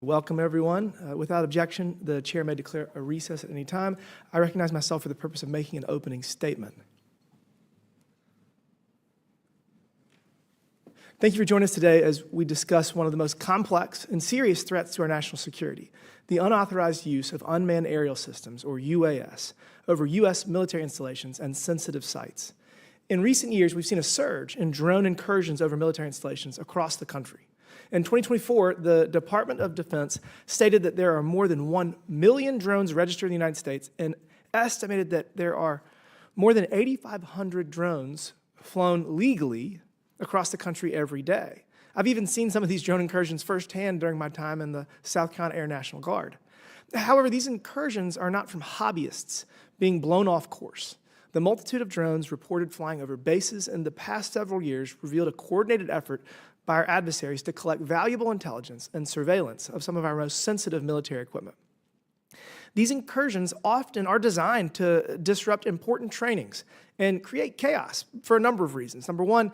Welcome, everyone. Without objection, the chair may declare a recess at any time. I recognize myself for the purpose of making an opening statement. Thank you for joining us today as we discuss one of the most complex and serious threats to our national security, the unauthorized use of unmanned aerial systems, or UAS, over U.S. military installations and sensitive sites. In recent years, we've seen a surge in drone incursions over military installations across the country. In 2024, the Department of Defense stated that there are more than 1 million drones registered in the United States and estimated that there are more than 8,500 drones flown legally across the country every day. I've even seen some of these drone incursions firsthand during my time in the South Carolina Air National Guard. However, these incursions are not from hobbyists being blown off course. The multitude of drones reported flying over bases in the past several years revealed a coordinated effort by our adversaries to collect valuable intelligence and surveillance of some of our most sensitive military equipment. These incursions often are designed to disrupt important trainings and create chaos for a number of reasons. Number one,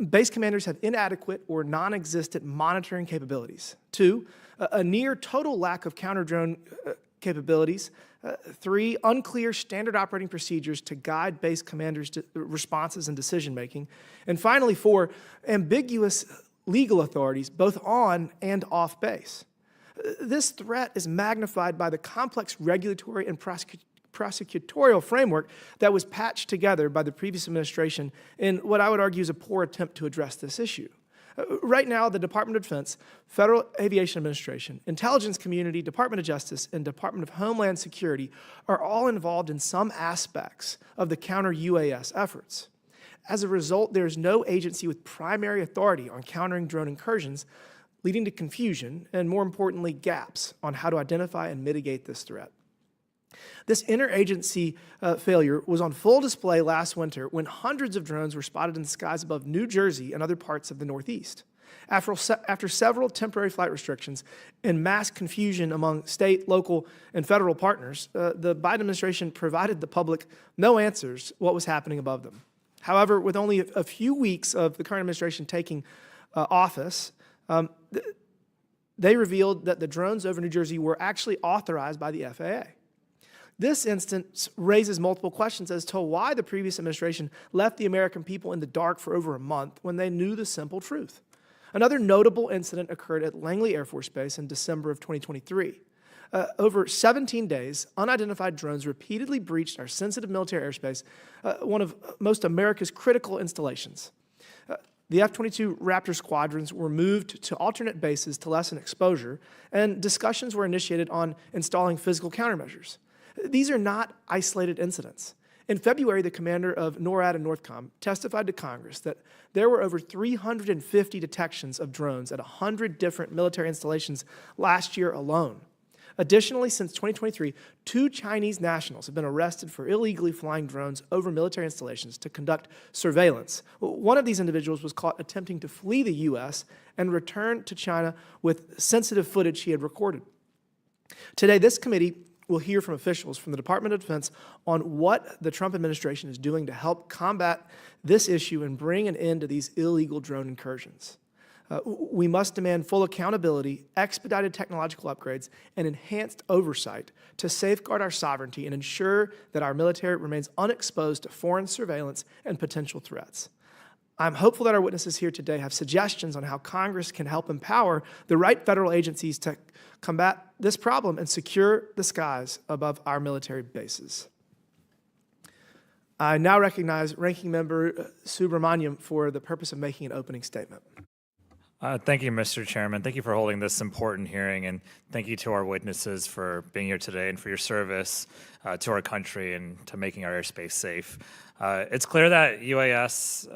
base commanders have inadequate or non-existent monitoring capabilities. Two, a near total lack of counter-drone capabilities. Three, unclear standard operating procedures to guide base commanders' responses and decision-making. And finally, four, ambiguous legal authorities both on and off base. This threat is magnified by the complex regulatory and prosecutorial framework that was patched together by the previous administration in what I would argue is a poor attempt to address this issue. Right now, the Department of Defense, Federal Aviation Administration, Intelligence Community, Department of Justice, and Department of Homeland Security are all involved in some aspects of the counter-UAS efforts. As a result, there is no agency with primary authority on countering drone incursions, leading to confusion and, more importantly, gaps on how to identify and mitigate this threat. This interagency failure was on full display last winter when hundreds of drones were spotted in the skies above New Jersey and other parts of the Northeast. After several temporary flight restrictions and mass confusion among state, local, and federal partners, the Biden administration provided the public no answers what was happening above them. However, with only a few weeks of the current administration taking office, they revealed that the drones over New Jersey were actually authorized by the FAA. This instance raises multiple questions as to why the previous administration left the American people in the dark for over a month when they knew the simple truth. Another notable incident occurred at Langley Air Force Base in December of 2023. Over 17 days, unidentified drones repeatedly breached our sensitive military airspace, one of most America's critical installations. The F-22 Raptor squadrons were moved to alternate bases to lessen exposure, and discussions were initiated on installing physical countermeasures. These are not isolated incidents. In February, the commander of NORAD and NORTHCOM testified to Congress that there were over 350 detections of drones at 100 different military installations last year alone. Additionally, since 2023, 2 Chinese nationals have been arrested for illegally flying drones over military installations to conduct surveillance. One of these individuals was caught attempting to flee the U.S. and return to China with sensitive footage he had recorded. Today, this committee will hear from officials from the Department of Defense on what the Trump administration is doing to help combat this issue and bring an end to these illegal drone incursions. We must demand full accountability, expedited technological upgrades, and enhanced oversight to safeguard our sovereignty and ensure that our military remains unexposed to foreign surveillance and potential threats. I'm hopeful that our witnesses here today have suggestions on how Congress can help empower the right federal agencies to combat this problem and secure the skies above our military bases. I now recognize Ranking Member Subramaniam for the purpose of making an opening statement. Thank you, Mr. Chairman. Thank you for holding this important hearing, and thank you to our witnesses for being here today and for your service to our country and to making our airspace safe. It's clear that UAS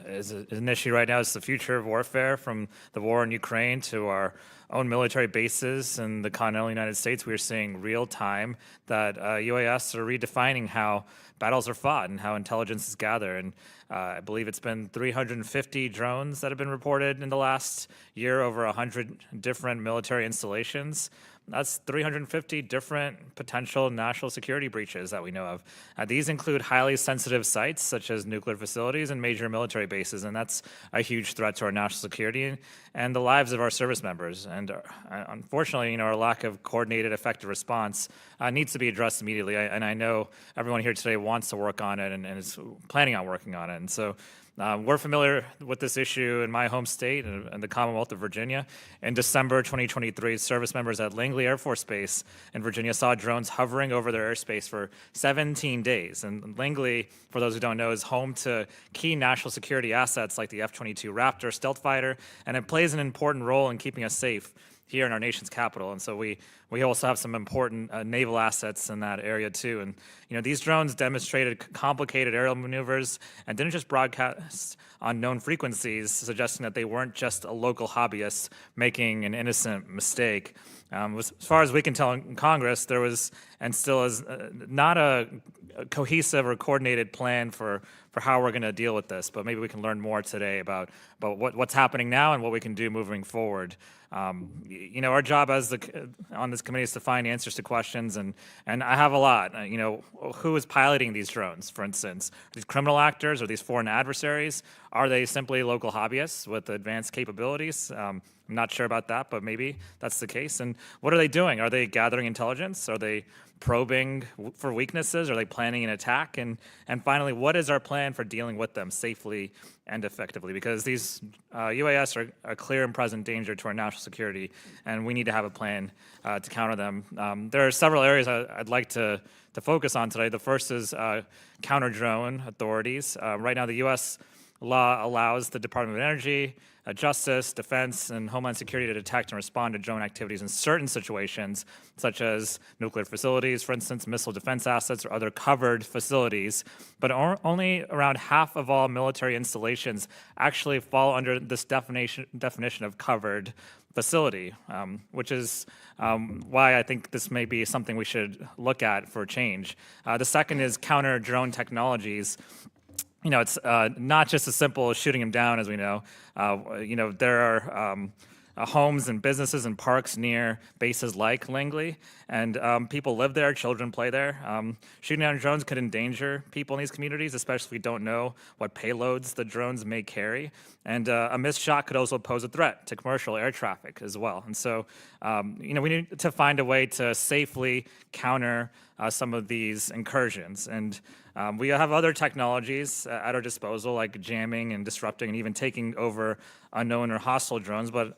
is an issue right now. It's the future of warfare, from the war in Ukraine to our own military bases in the continental United States. We are seeing real time that UAS are redefining how battles are fought and how intelligence is gathered. And I believe it's been 350 drones that have been reported in the last year over 100 different military installations. That's 350 different potential national security breaches that we know of. These include highly sensitive sites such as nuclear facilities and major military bases, and that's a huge threat to our national security and the lives of our service members. And unfortunately, our lack of coordinated, effective response needs to be addressed immediately. And I know everyone here today wants to work on it and is planning on working on it. And so we're familiar with this issue in my home state and the Commonwealth of Virginia. In December 2023, service members at Langley Air Force Base in Virginia saw drones hovering over their airspace for 17 days. And Langley, for those who don't know, is home to key national security assets like the F-22 Raptor stealth fighter, and it plays an important role in keeping us safe here in our nation's capital. And so we also have some important naval assets in that area too. And these drones demonstrated complicated aerial maneuvers and didn't just broadcast on known frequencies, suggesting that they weren't just a local hobbyist making an innocent mistake. As far as we can tell in Congress, there was and still is not a cohesive or coordinated plan for how we're going to deal with this. But maybe we can learn more today about what's happening now and what we can do moving forward. Our job on this committee is to find answers to questions, and I have a lot. Who is piloting these drones, for instance? Are these criminal actors? Are these foreign adversaries? Are they simply local hobbyists with advanced capabilities? I'm not sure about that, but maybe that's the case. And what are they doing? Are they gathering intelligence? Are they probing for weaknesses? Are they planning an attack? And finally, what is our plan for dealing with them safely and effectively? Because these UAS are a clear and present danger to our national security, and we need to have a plan to counter them. There are several areas I'd like to focus on today. The first is counter-drone authorities. Right now, the U.S. law allows the Department of Energy, Justice, Defense, and Homeland Security to detect and respond to drone activities in certain situations, such as nuclear facilities, for instance, missile defense assets, or other covered facilities. But only around half of all military installations actually fall under this definition of covered facility, which is why I think this may be something we should look at for change. The second is counter-drone technologies. It's not just as simple as shooting them down, as we know. There are homes and businesses and parks near bases like Langley, and people live there, children play there. Shooting down drones could endanger people in these communities, especially if we don't know what payloads the drones may carry. And a missed shot could also pose a threat to commercial air traffic as well. And so, we need to find a way to safely counter some of these incursions. And we have other technologies at our disposal, like jamming and disrupting and even taking over unknown or hostile drones. But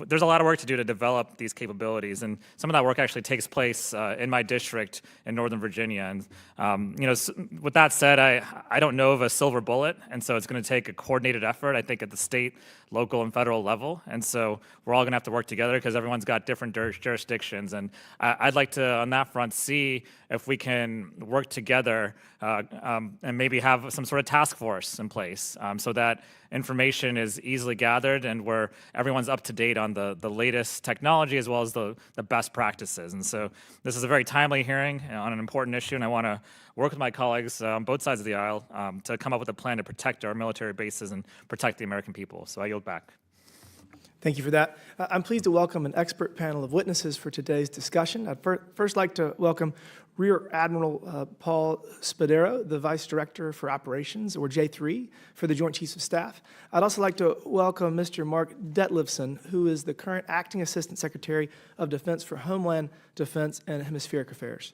there's a lot of work to do to develop these capabilities, and some of that work actually takes place in my district in Northern Virginia. And with that said, I don't know of a silver bullet, and so it's going to take a coordinated effort, I think, at the state, local, and federal level. And so we're all going to have to work together because everyone's got different jurisdictions. And I'd like to, on that front, see if we can work together and maybe have some sort of task force in place so that information is easily gathered and where everyone's up to date on the latest technology as well as the best practices. And so this is a very timely hearing on an important issue, and I want to work with my colleagues on both sides of the aisle to come up with a plan to protect our military bases and protect the American people. So I yield back. Thank you for that. I'm pleased to welcome an expert panel of witnesses for today's discussion. I'd first like to welcome Rear Admiral Paul Spedero, the Vice Director for Operations, or J3, for the Joint Chiefs of Staff. I'd also like to welcome Mr. Mark Ditlevson, who is the current Acting Assistant Secretary of Defense for Homeland Defense and Hemispheric Affairs.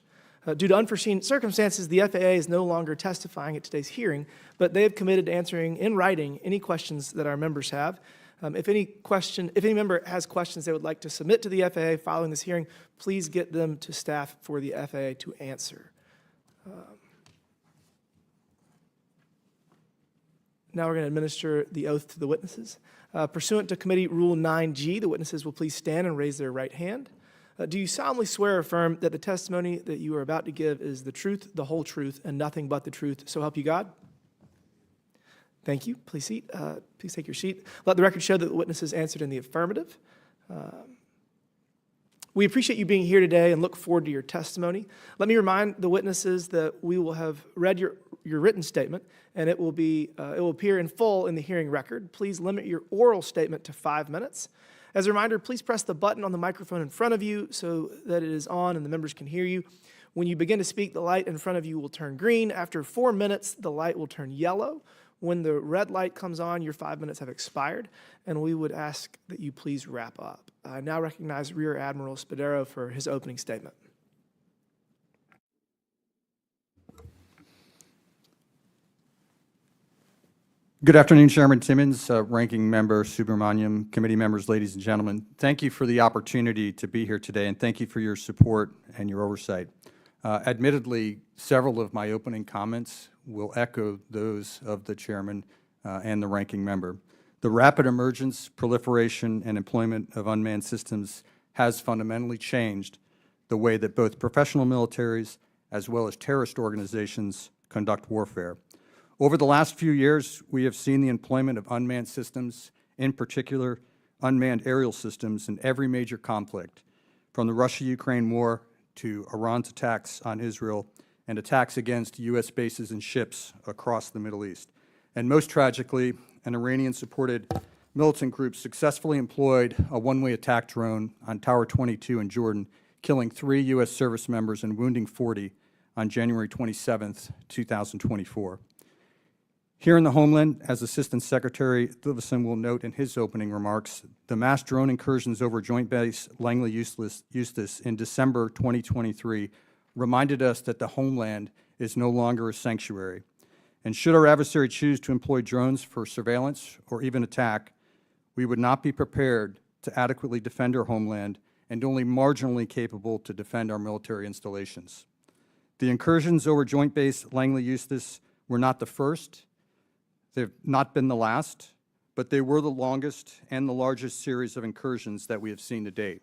Due to unforeseen circumstances, the FAA is no longer testifying at today's hearing, but they have committed to answering in writing any questions that our members have. If any member has questions they would like to submit to the FAA following this hearing, please get them to staff for the FAA to answer. Now we're going to administer the oath to the witnesses. Pursuant to Committee Rule 9G, the witnesses will please stand and raise their right hand. Do you solemnly swear or affirm that the testimony that you are about to give is the truth, the whole truth, and nothing but the truth, so help you God? Thank you. Please take your seat. Let the record show that the witnesses answered in the affirmative. We appreciate you being here today and look forward to your testimony. Let me remind the witnesses that we will have read your written statement, and it will appear in full in the hearing record. Please limit your oral statement to 5 minutes. As a reminder, please press the button on the microphone in front of you so that it is on and the members can hear you. When you begin to speak, the light in front of you will turn green. After 4 minutes, the light will turn yellow. When the red light comes on, your 5 minutes have expired, and we would ask that you please wrap up. I now recognize Rear Admiral Spedero for his opening statement. Good afternoon, Chairman Timmons, Ranking Member Subramaniam, committee members, ladies and gentlemen. Thank you for the opportunity to be here today, and thank you for your support and your oversight. Admittedly, several of my opening comments will echo those of the Chairman and the Ranking Member. The rapid emergence, proliferation, and employment of unmanned systems has fundamentally changed the way that both professional militaries as well as terrorist organizations conduct warfare. Over the last few years, we have seen the employment of unmanned systems, in particular unmanned aerial systems, in every major conflict, from the Russia-Ukraine war to Iran's attacks on Israel and attacks against U.S. bases and ships across the Middle East. And most tragically, an Iranian-supported militant group successfully employed a one-way attack drone on Tower 22 in Jordan, killing 3 U.S. service members and wounding 40 on January 27, 2024. Here in the homeland, as Assistant Secretary Ditlevson will note in his opening remarks, the mass drone incursions over Joint Base Langley Eustis in December 2023 reminded us that the homeland is no longer a sanctuary. And should our adversary choose to employ drones for surveillance or even attack, we would not be prepared to adequately defend our homeland and only marginally capable to defend our military installations. The incursions over Joint Base Langley Eustis were not the first. They've not been the last, but they were the longest and the largest series of incursions that we have seen to date.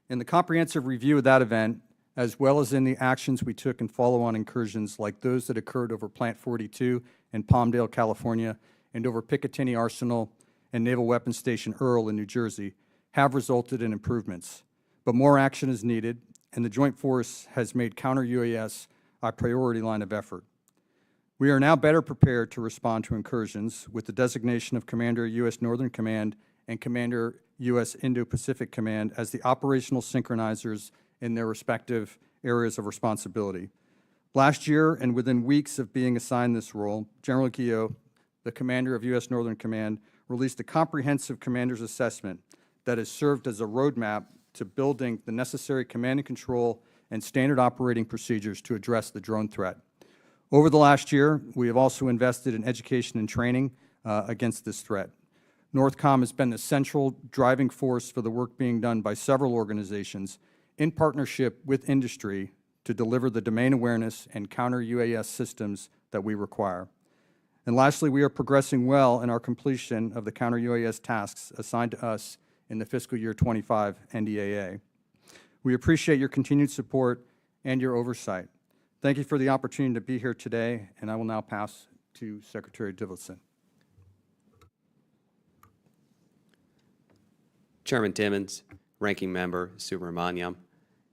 In the comprehensive review of that event, as well as in the actions we took in follow-on incursions like those that occurred over Plant 42 in Palmdale, California, and over Picatinny Arsenal and Naval Weapons Station Arel in New Jersey, have resulted in improvements. But more action is needed, and the Joint Force has made counter-UAS a priority line of effort. We are now better prepared to respond to incursions with the designation of Commander U.S. Northern Command and Commander U.S. Indo-Pacific Command as the operational synchronizers in their respective areas of responsibility. Last year, and within weeks of being assigned this role, General Guillot, the Commander of U.S. Northern Command, released a comprehensive commander's assessment that has served as a roadmap to building the necessary command and control and standard operating procedures to address the drone threat. Over the last year, we have also invested in education and training against this threat. NORTHCOM has been the central driving force for the work being done by several organizations in partnership with industry to deliver the domain awareness and counter-UAS systems that we require. And lastly, we are progressing well in our completion of the counter-UAS tasks assigned to us in the fiscal year 25 NDAA. We appreciate your continued support and your oversight. Thank you for the opportunity to be here today, and I will now pass to Secretary Ditlevson. Chairman Timmons, Ranking Member Subramaniam,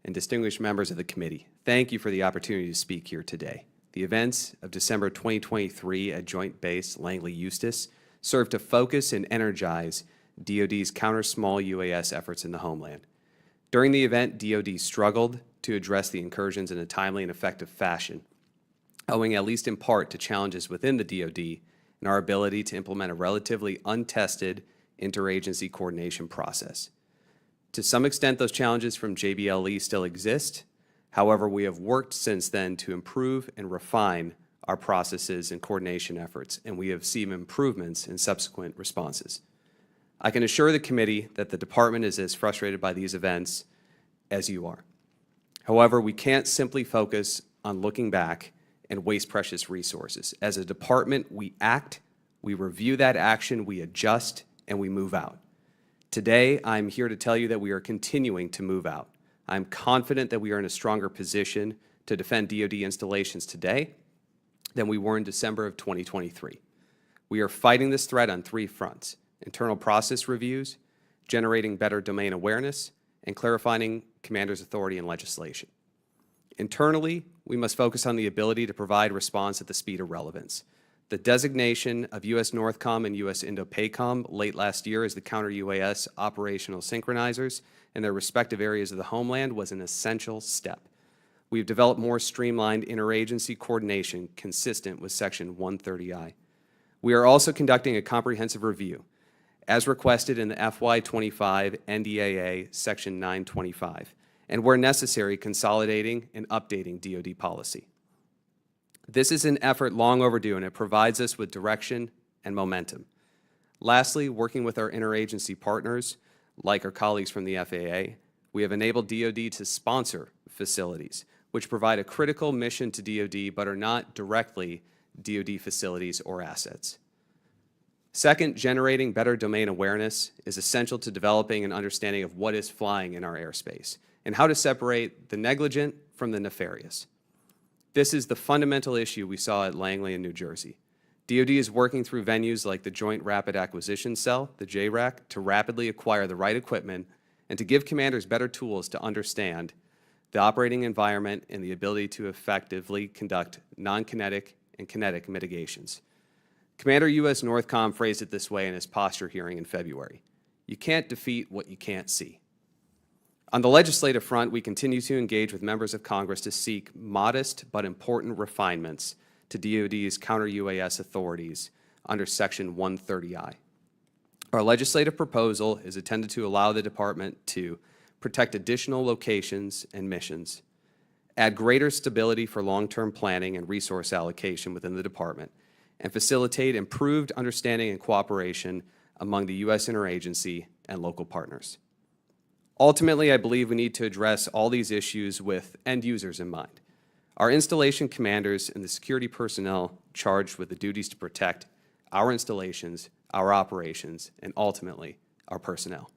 and distinguished members of the committee, thank you for the opportunity to speak here today. The events of December 2023 at Joint Base Langley Eustis served to focus and energize DoD's counter-small UAS efforts in the homeland. During the event, DoD struggled to address the incursions in a timely and effective fashion, owing at least in part to challenges within the DoD and our ability to implement a relatively untested interagency coordination process. To some extent, those challenges from JBLE still exist. However, we have worked since then to improve and refine our processes and coordination efforts, and we have seen improvements in subsequent responses. I can assure the committee that the department is as frustrated by these events as you are. However, we can't simply focus on looking back and waste precious resources. As a department, we act, we review that action, we adjust, and we move out. Today, I'm here to tell you that we are continuing to move out. I'm confident that we are in a stronger position to defend DoD installations today than we were in December of 2023. We are fighting this threat on 3 fronts: internal process reviews, generating better domain awareness, and clarifying commander's authority and legislation. Internally, we must focus on the ability to provide response at the speed of relevance. The designation of U.S. NORTHCOM and U.S. INDOPACOM late last year as the counter-UAS operational synchronizers in their respective areas of the homeland was an essential step. We've developed more streamlined interagency coordination consistent with Section 130I. We are also conducting a comprehensive review, as requested in the FY25 NDAA Section 925, and where necessary, consolidating and updating DoD policy. This is an effort long overdue, and it provides us with direction and momentum. Lastly, working with our interagency partners, like our colleagues from the FAA, we have enabled DoD to sponsor facilities, which provide a critical mission to DoD but are not directly DoD facilities or assets. Second, generating better domain awareness is essential to developing an understanding of what is flying in our airspace and how to separate the negligent from the nefarious. This is the fundamental issue we saw at Langley in New Jersey. DoD is working through venues like the Joint Rapid Acquisition Cell, the JRAC, to rapidly acquire the right equipment and to give commanders better tools to understand the operating environment and the ability to effectively conduct non-kinetic and kinetic mitigations. Commander U.S. NORTHCOM phrased it this way in his posture hearing in February: "You can't defeat what you can't see." On the legislative front, we continue to engage with members of Congress to seek modest but important refinements to DoD's counter-UAS authorities under Section 130I. Our legislative proposal is intended to allow the Department to protect additional locations and missions, add greater stability for long-term planning and resource allocation within the Department, and facilitate improved understanding and cooperation among the U.S. interagency and local partners. Ultimately, I believe we need to address all these issues with end users in mind. Our installation commanders and the security personnel charged with the duties to protect our installations, our operations, and ultimately, our personnel.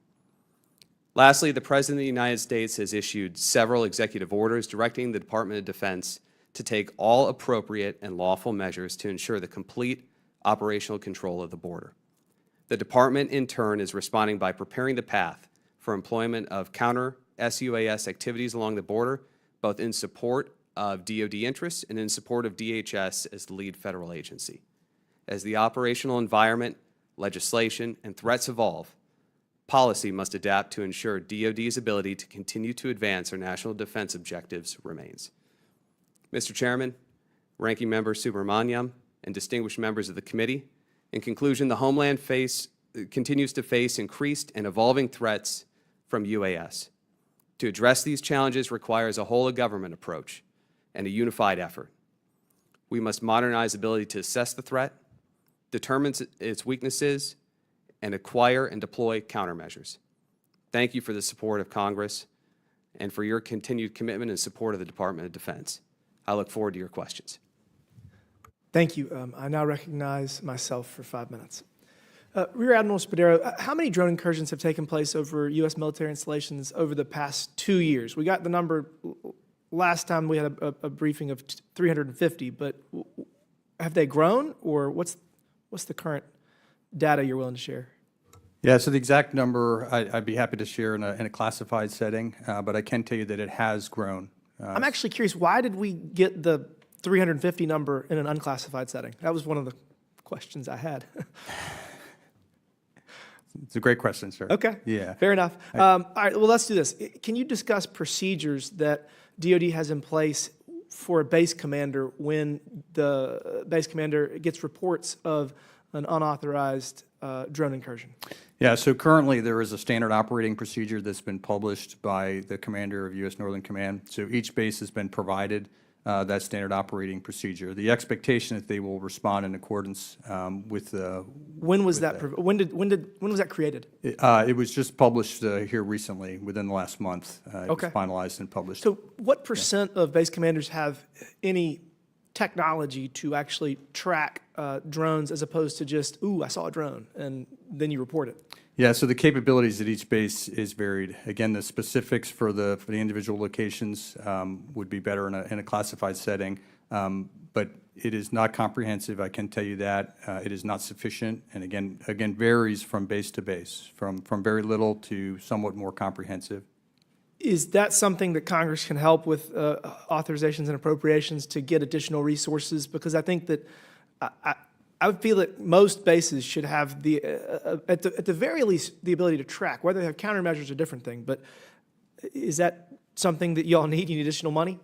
Lastly, the President of the United States has issued several executive orders directing the Department of Defense to take all appropriate and lawful measures to ensure the complete operational control of the border. The Department, in turn, is responding by preparing the path for employment of counter-SUAS activities along the border, both in support of DoD interests and in support of DHS as the lead federal agency. As the operational environment, legislation, and threats evolve, policy must adapt to ensure DoD's ability to continue to advance our national defense objectives remains. Mr. Chairman, Ranking Member Subramaniam, and distinguished members of the committee, in conclusion, the Homeland continues to face increased and evolving threats from UAS. To address these challenges requires a whole-of-government approach and a unified effort. We must modernize the ability to assess the threat, determine its weaknesses, and acquire and deploy countermeasures. Thank you for the support of Congress and for your continued commitment and support of the Department of Defense. I look forward to your questions. Thank you. I now recognize myself for 5 minutes. Rear Admiral Spedero, how many drone incursions have taken place over U.S. military installations over the past 2 years? We got the number last time we had a briefing of 350, but have they grown, or what's the current data you're willing to share? Yeah, so the exact number I'd be happy to share in a classified setting, but I can tell you that it has grown. I'm actually curious, why did we get the 350 number in an unclassified setting? That was one of the questions I had. It's a great question, sir. Okay. Yeah. Fair enough. All right, well, let's do this. Can you discuss procedures that DoD has in place for a base commander when the base commander gets reports of an unauthorized drone incursion? Yeah, so currently there is a standard operating procedure that's been published by the commander of U.S. Northern Command. So each base has been provided that standard operating procedure. The expectation is they will respond in accordance with the. When was that? When was that created? It was just published here recently, within the last month. It Okay. was finalized and published. So what percent of base commanders have any technology to actually track drones as opposed to just, ooh, I saw a drone, and then you report it? Yeah, so the capabilities at each base is varied. Again, the specifics for the individual locations would be better in a classified setting, but it is not comprehensive. I can tell you that it is not sufficient, and again varies from base to base, from very little to somewhat more comprehensive. Is that something that Congress can help with authorizations and appropriations to get additional resources? Because I think that I would feel that most bases should have at the very least, the ability to track. Whether they have countermeasures is a different thing, but is that something that y'all need? You need additional money?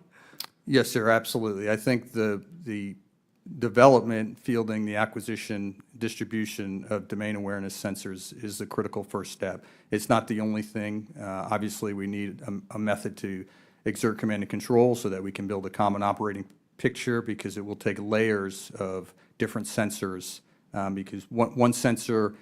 Yes, sir, absolutely. I think the development, fielding, the acquisition, distribution of domain awareness sensors is the critical first step. It's not the only thing. Obviously, we need a method to exert command and control so that we can build a common operating picture, because it will take layers of different sensors, because one sensor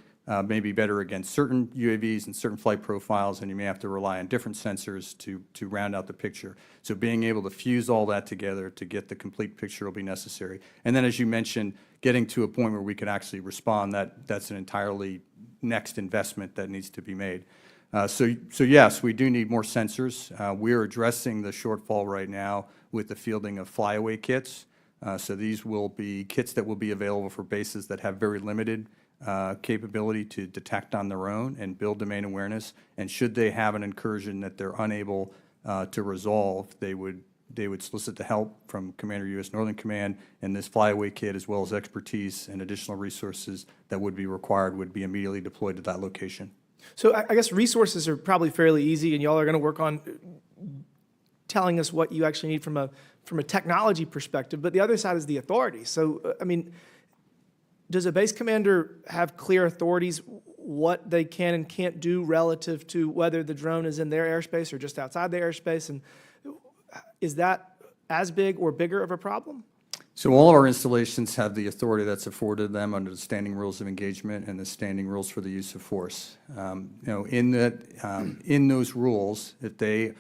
may be better against certain UAVs and certain flight profiles, and you may have to rely on different sensors to round out the picture. So being able to fuse all that together to get the complete picture will be necessary. And then, as you mentioned, getting to a point where we could actually respond, that's an entirely next investment that needs to be made. So yes, we do need more sensors. We're addressing the shortfall right now with the fielding of flyaway kits. So these will be kits that will be available for bases that have very limited capability to detect on their own and build domain awareness. And should they have an incursion that they're unable to resolve, they would solicit the help from Commander U.S. Northern Command, and this flyaway kit, as well as expertise and additional resources that would be required, would be immediately deployed to that location. So I guess resources are probably fairly easy, and y'all are going to work on telling us what you actually need from a technology perspective. But the other side is the authority. So, I mean, does a base commander have clear authorities what they can and can't do relative to whether the drone is in their airspace or just outside their airspace? And is that as big or bigger of a problem? So all of our installations have the authority that's afforded them under the standing rules of engagement and the standing rules for the use of force. In those rules, if they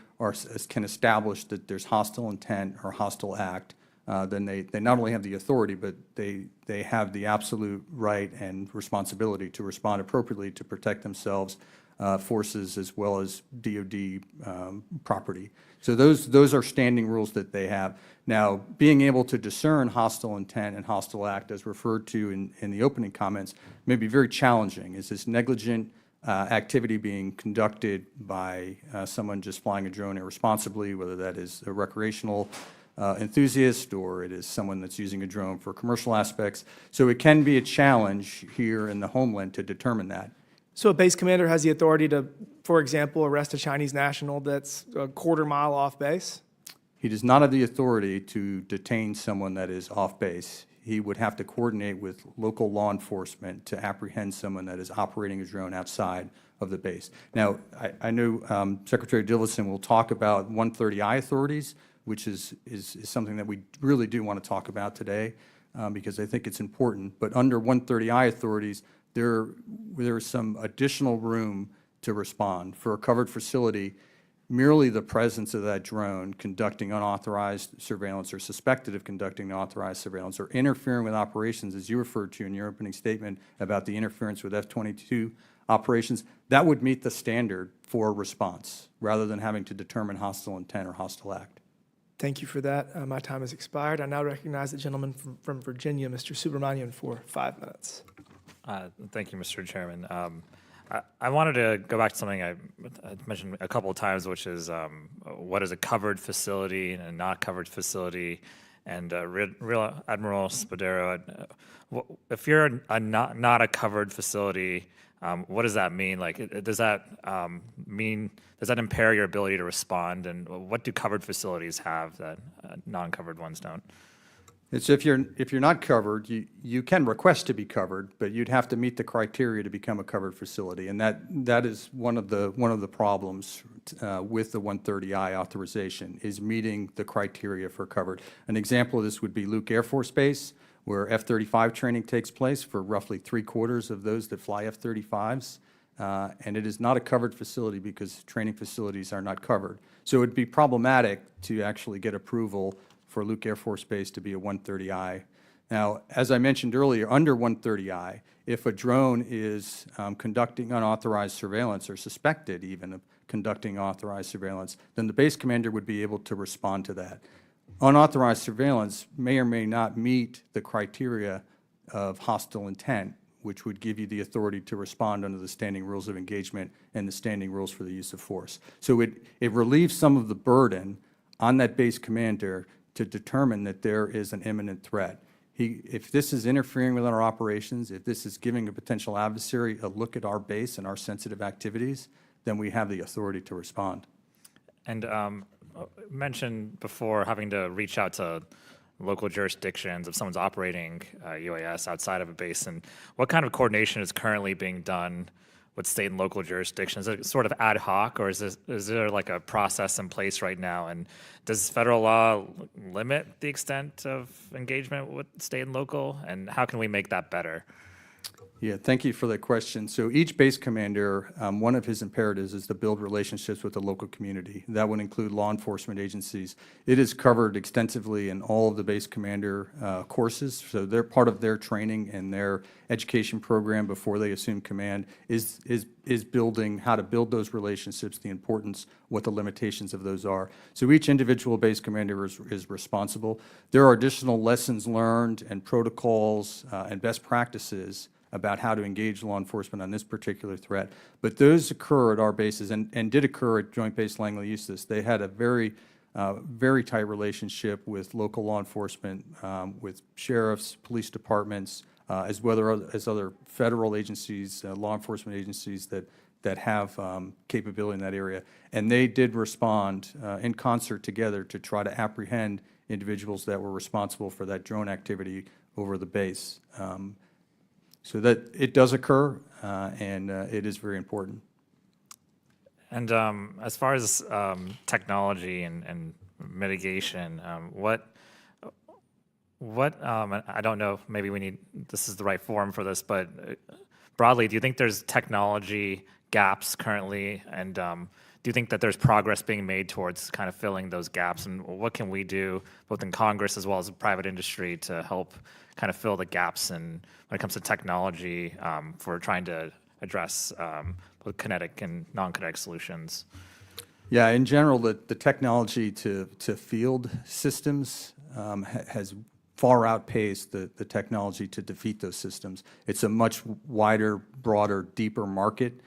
can establish that there's hostile intent or hostile act, then they not only have the authority, but they have the absolute right and responsibility to respond appropriately to protect themselves, forces, as well as DoD property. So those are standing rules that they have. Now, being able to discern hostile intent and hostile act, as referred to in the opening comments, may be very challenging. Is this negligent activity being conducted by someone just flying a drone irresponsibly, whether that is a recreational enthusiast or it is someone that's using a drone for commercial aspects? So it can be a challenge here in the homeland to determine that. So a base commander has the authority to, for example, arrest a Chinese national that's a quarter-mile off base? He does not have the authority to detain someone that is off base. He would have to coordinate with local law enforcement to apprehend someone that is operating a drone outside of the base. Now, I know Secretary Ditlevson will talk about 130I authorities, which is something that we really do want to talk about today, because I think it's important. But under 130I authorities, there is some additional room to respond. For a covered facility, merely the presence of that drone conducting unauthorized surveillance or suspected of conducting unauthorized surveillance or interfering with operations, as you referred to in your opening statement about the interference with F-22 operations, that would meet the standard for response rather than having to determine hostile intent or hostile act. Thank you for that. My time has expired. I now recognize the gentleman from Virginia, Mr. Subramanian, for 5 minutes. Thank you, Mr. Chairman. I wanted to go back to something I mentioned a couple of times, which is what is a covered facility and a not covered facility. And Real Admiral Spedero, if you're not a covered facility, what does that mean? Like, does that impair your ability to respond? And what do covered facilities have that non-covered ones don't? It's if you're not covered, you can request to be covered, but you'd have to meet the criteria to become a covered facility, and that is one of the problems with the 130I authorization, is meeting the criteria for covered. An example of this would be Luke Air Force Base, where F-35 training takes place for roughly 3/4 of those that fly F-35s, and it is not a covered facility because training facilities are not covered. So it would be problematic to actually get approval for Luke Air Force Base to be a 130I. Now, as I mentioned earlier, under 130I, if a drone is conducting unauthorized surveillance or suspected even of conducting unauthorized surveillance, then the base commander would be able to respond to that. Unauthorized surveillance may or may not meet the criteria of hostile intent, which would give you the authority to respond under the standing rules of engagement and the standing rules for the use of force. So it relieves some of the burden on that base commander to determine that there is an imminent threat. If this is interfering with our operations, if this is giving a potential adversary a look at our base and our sensitive activities, then we have the authority to respond. And mentioned before having to reach out to local jurisdictions if someone's operating UAS outside of a base. And what kind of coordination is currently being done with state and local jurisdictions? Is it sort of ad hoc, or is there like a process in place right now? And does federal law limit the extent of engagement with state and local? And how can we make that better? Yeah, thank you for that question. So each base commander, one of his imperatives is to build relationships with the local community. That would include law enforcement agencies. It is covered extensively in all of the base commander courses. So they're part of their training and their education program before they assume command is building how to build those relationships, the importance, what the limitations of those are. So each individual base commander is responsible. There are additional lessons learned and protocols and best practices about how to engage law enforcement on this particular threat. But those occur at our bases and did occur at Joint Base Langley Eustis. They had a very tight relationship with local law enforcement, with sheriffs, police departments, as well as other federal agencies, law enforcement agencies that have capability in that area. And they did respond in concert together to try to apprehend individuals that were responsible for that drone activity over the base. So that it does occur, and it is very important. And as far as technology and mitigation, what I don't know, maybe this is the right forum for this, but broadly, do you think there's technology gaps currently? And do you think that there's progress being made towards kind of filling those gaps? And what can we do, both in Congress as well as the private industry, to help kind of fill the gaps when it comes to technology for trying to address both kinetic and non-kinetic solutions? Yeah, in general, the technology to field systems has far outpaced the technology to defeat those systems. It's a much wider, broader, deeper market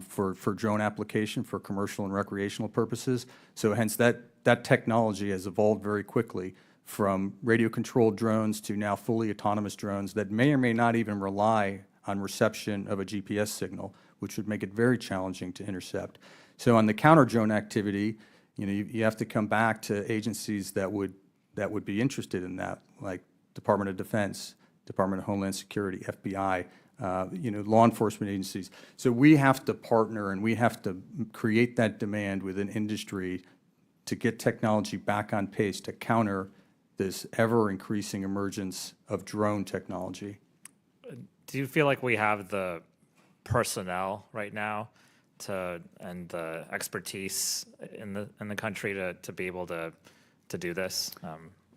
for drone application for commercial and recreational purposes. So hence that technology has evolved very quickly from radio-controlled drones to now fully autonomous drones that may or may not even rely on reception of a GPS signal, which would make it very challenging to intercept. So on the counter-drone activity, you have to come back to agencies that would be interested in that, like Department of Defense, Department of Homeland Security, FBI, law enforcement agencies. So we have to partner and we have to create that demand within industry to get technology back on pace to counter this ever-increasing emergence of drone technology. Do you feel like we have the personnel right now and the expertise in the country to be able to do this?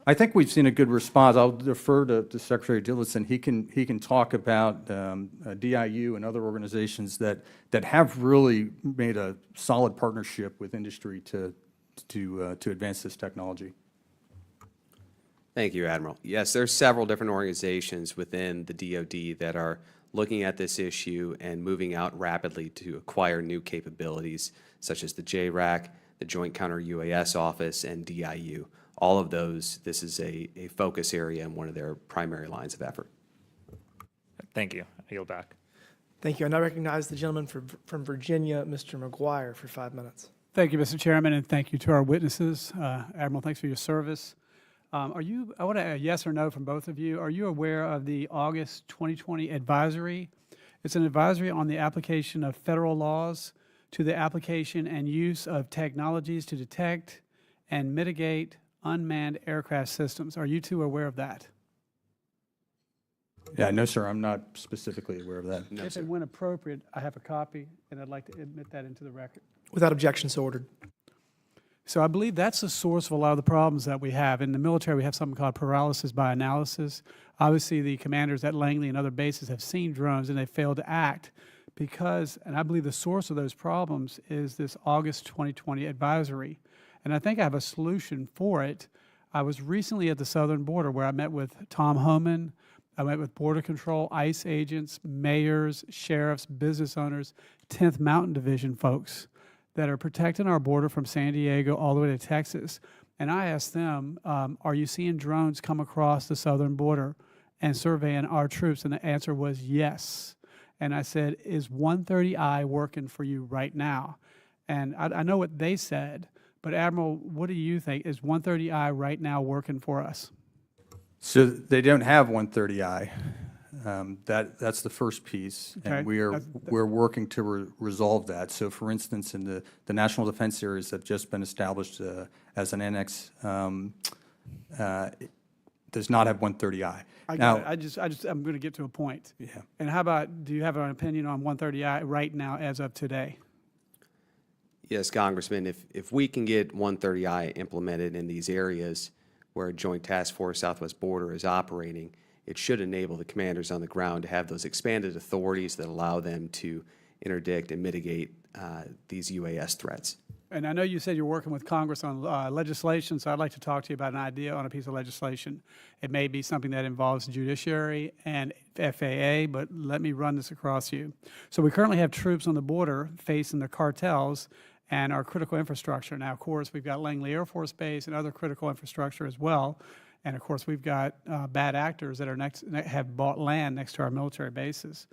I think we've seen a good response. I'll defer to Secretary Ditlevson. He can talk about DIU and other organizations that have really made a solid partnership with industry to advance this technology. Thank you, Admiral. Yes, there are several different organizations within the DoD that are looking at this issue and moving out rapidly to acquire new capabilities, such as the JRAC, the Joint Counter-UAS Office, and DIU. All of those, this is a focus area and one of their primary lines of effort. Thank you. I yield back. Thank you. I now recognize the gentleman from Virginia, Mr. McGuire, for 5 minutes. Thank you, Mr. Chairman, and thank you to our witnesses. Admiral, thanks for your service. I want a yes or no from both of you. Are you aware of the August 2020 advisory? It's an advisory on the application of federal laws to the application and use of technologies to detect and mitigate unmanned aircraft systems. Are you two aware of that? Yeah, no, sir, I'm not specifically aware of that. No, If sir. and when appropriate, I have a copy, and I'd like to admit that into the record. Without objection, so ordered. So I believe that's the source of a lot of the problems that we have. In the military, we have something called paralysis by analysis. Obviously, the commanders at Langley and other bases have seen drones, and they failed to act because, and I believe the source of those problems is this August 2020 advisory. And I think I have a solution for it. I was recently at the southern border where I met with Tom Homan. I met with Border Control, ICE agents, mayors, sheriffs, business owners, 10th Mountain Division folks that are protecting our border from San Diego all the way to Texas. And I asked them, are you seeing drones come across the southern border and surveying our troops? And the answer was yes. And I said, is 130I working for you right now? And I know what they said, but Admiral, what do you think? Is 130I right now working for us? So they don't have 130I. That's the first piece, Okay. and we're working to resolve that. So, for instance, in the national defense areas that have just been established as an annex, does not have 130I. I'm going to get to a point. Yeah. And how about, do you have an opinion on 130I right now as of today? Yes, Congressman, if we can get 130I implemented in these areas where a Joint Task Force Southwest Border is operating, it should enable the commanders on the ground to have those expanded authorities that allow them to interdict and mitigate these UAS threats. And I know you said you're working with Congress on legislation, so I'd like to talk to you about an idea on a piece of legislation. It may be something that involves judiciary and FAA, but let me run this across you. So we currently have troops on the border facing the cartels and our critical infrastructure. Now, of course, we've got Langley Air Force Base and other critical infrastructure as well. And of course, we've got bad actors that have bought land next to our military bases.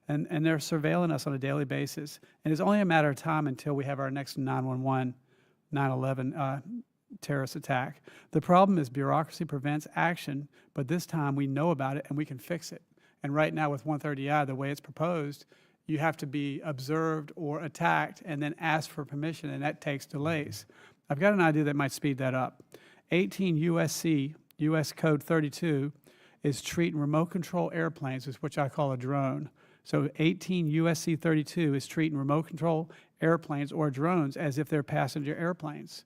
And they're surveilling us on a daily basis. And it's only a matter of time until we have our next 9/11, 9/11 terrorist attack. The problem is bureaucracy prevents action, but this time we know about it and we can fix it. And right now with 130I, the way it's proposed, you have to be observed or attacked and then ask for permission, and that takes delays. I've got an idea that might speed that up. 18 USC, US Code 32, is treating remote control airplanes, which I call a drone. So 18 USC 32 is treating remote control airplanes or drones as if they're passenger airplanes.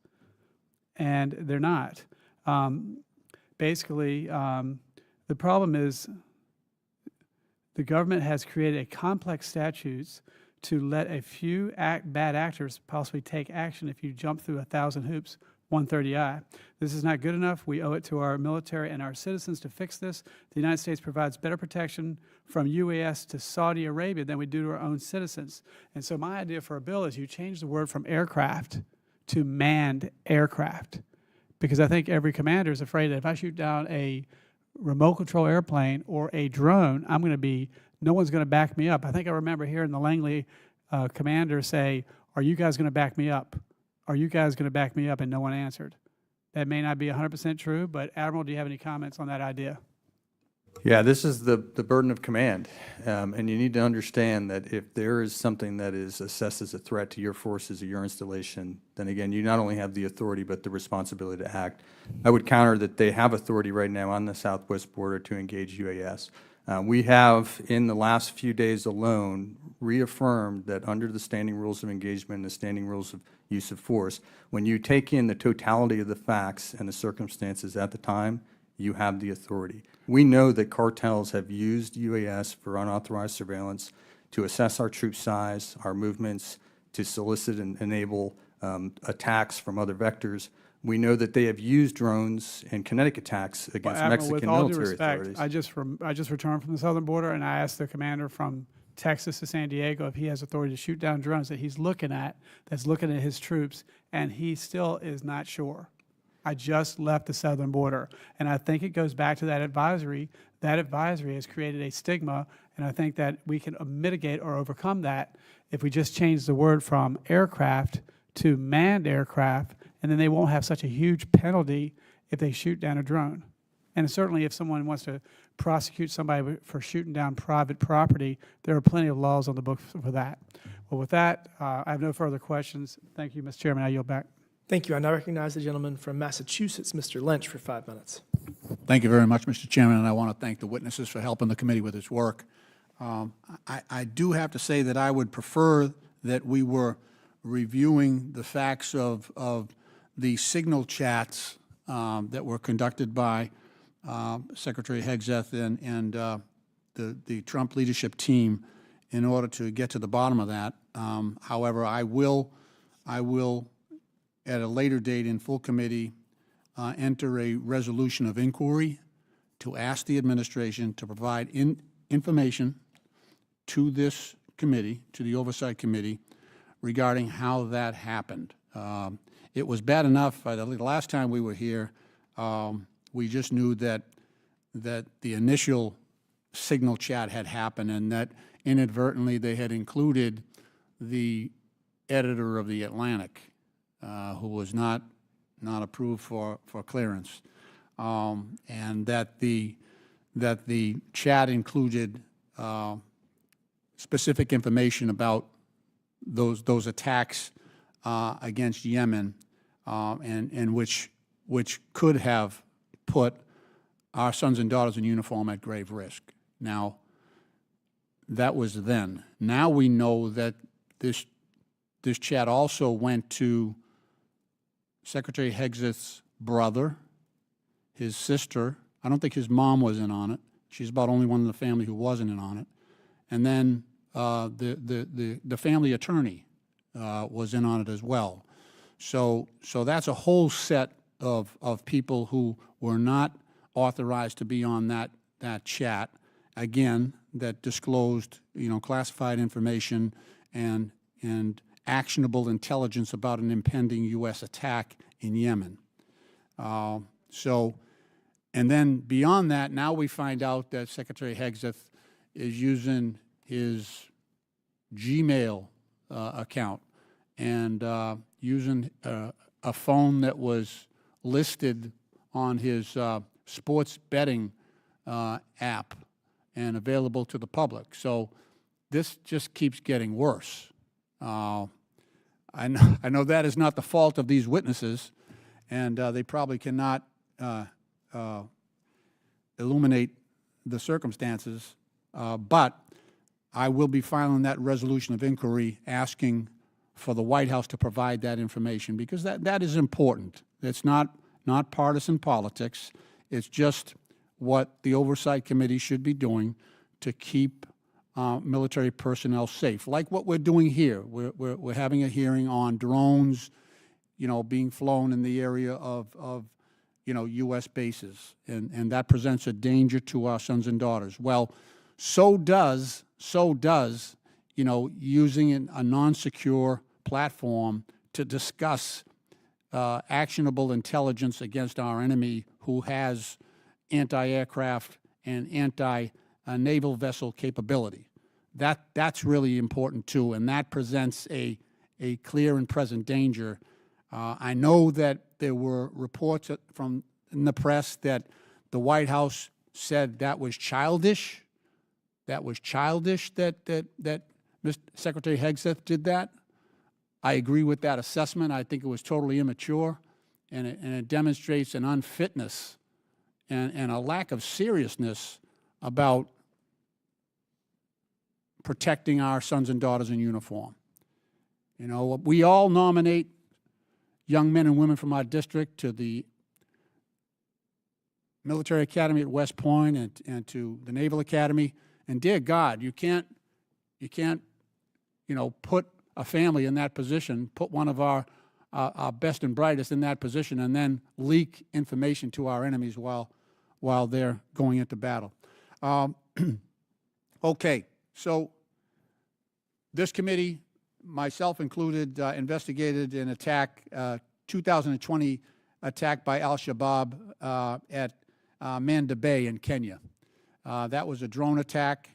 And they're not. Basically, the problem is the government has created a complex statutes to let a few bad actors possibly take action if you jump through 1,000 hoops. 130I. This is not good enough. We owe it to our military and our citizens to fix this. The United States provides better protection from UAS to Saudi Arabia than we do to our own citizens. And so my idea for a bill is you change the word from aircraft to manned aircraft. Because I think every commander is afraid that if I shoot down a remote control airplane or a drone, no one's going to back me up. I think I remember hearing the Langley commander say, "Are you guys going to back me up? Are you guys going to back me up?" And no one answered. That may not be 100% true, but Admiral, do you have any comments on that idea? Yeah, this is the burden of command. And you need to understand that if there is something that is assessed as a threat to your forces or your installation, then again, you not only have the authority but the responsibility to act. I would counter that they have authority right now on the southwest border to engage UAS. We have, in the last few days alone, reaffirmed that under the standing rules of engagement and the standing rules of use of force, when you take in the totality of the facts and the circumstances at the time, you have the authority. We know that cartels have used UAS for unauthorized surveillance to assess our troop size, our movements, to solicit and enable attacks from other vectors. We know that they have used drones in kinetic attacks against Mexican military authorities. I just returned from the southern border, and I asked the commander from Texas to San Diego if he has authority to shoot down drones that he's looking at, that's looking at his troops, and he still is not sure. I just left the southern border, and I think it goes back to that advisory. That advisory has created a stigma, and I think that we can mitigate or overcome that if we just change the word from aircraft to manned aircraft, and then they won't have such a huge penalty if they shoot down a drone. And certainly if someone wants to prosecute somebody for shooting down private property, there are plenty of laws on the books for that. Well, with that, I have no further questions. Thank you, Mr. Chairman. I yield back. Thank you. I now recognize the gentleman from Massachusetts, Mr. Lynch, for 5 minutes. Thank you very much, Mr. Chairman, and I want to thank the witnesses for helping the committee with its work. I do have to say that I would prefer that we were reviewing the facts of the signal chats that were conducted by Secretary Hegseth and the Trump leadership team in order to get to the bottom of that. However, I will, at a later date in full committee, enter a resolution of inquiry to ask the administration to provide information to this committee, to the Oversight Committee, regarding how that happened. It was bad enough, the last time we were here, we just knew that the initial signal chat had happened and that inadvertently they had included the editor of the Atlantic, who was not approved for clearance, and that the chat included specific information about those attacks against Yemen, and which could have put our sons and daughters in uniform at grave risk. Now, that was then. Now we know that this chat also went to Secretary Hegseth's brother, his sister. I don't think his mom was in on it. She's about only one in the family who wasn't in on it. And then the family attorney was in on it as well. So that's a whole set of people who were not authorized to be on that chat, again, that disclosed, classified information and actionable intelligence about an impending U.S. attack in Yemen. And then beyond that, now we find out that Secretary Hegseth is using his Gmail account and using a phone that was listed on his sports betting app and available to the public. So this just keeps getting worse. I know that is not the fault of these witnesses, and they probably cannot illuminate the circumstances, but I will be filing that resolution of inquiry asking for the White House to provide that information, because that is important. It's not partisan politics. It's just what the Oversight Committee should be doing to keep military personnel safe, like what we're doing here. We're having a hearing on drones, being flown in the area of U.S. bases, and that presents a danger to our sons and daughters. Well, so does using a non-secure platform to discuss actionable intelligence against our enemy who has anti-aircraft and anti-naval vessel capability. That's really important too, and that presents a clear and present danger. I know that there were reports from in the press that the White House said that was childish. That Mr. Secretary Hegseth did that. I agree with that assessment. I think it was totally immature, and it demonstrates an unfitness and a lack of seriousness about protecting our sons and daughters in uniform. We all nominate young men and women from our district to the Military Academy at West Point and to the Naval Academy. And dear God, you can't put a family in that position, put one of our best and brightest in that position, and then leak information to our enemies while they're going into battle. Okay, so this committee, myself included, investigated an attack, 2020 attack by al-Shabaab at Manda Bay in Kenya. That was a drone attack.